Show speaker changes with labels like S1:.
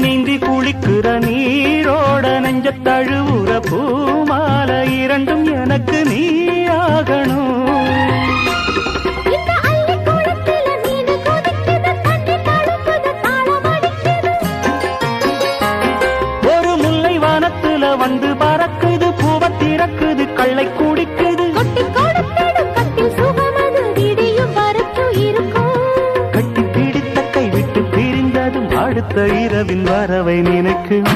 S1: நீந்தி குளிக்கிற நீரோட நெஞ்ச தழுவுற பூமால இரண்டும் எனக்கு நீ ஆகணும். ஒரு முல்லை வானத்துல வந்து பறக்குது, பூவ திறக்குது, கள்ளை குடிக்குது. கட்டி பிடித்த கை விட்டு பிரிந்ததும் அடுத்த இரவின் வரவை நினைக்கும்.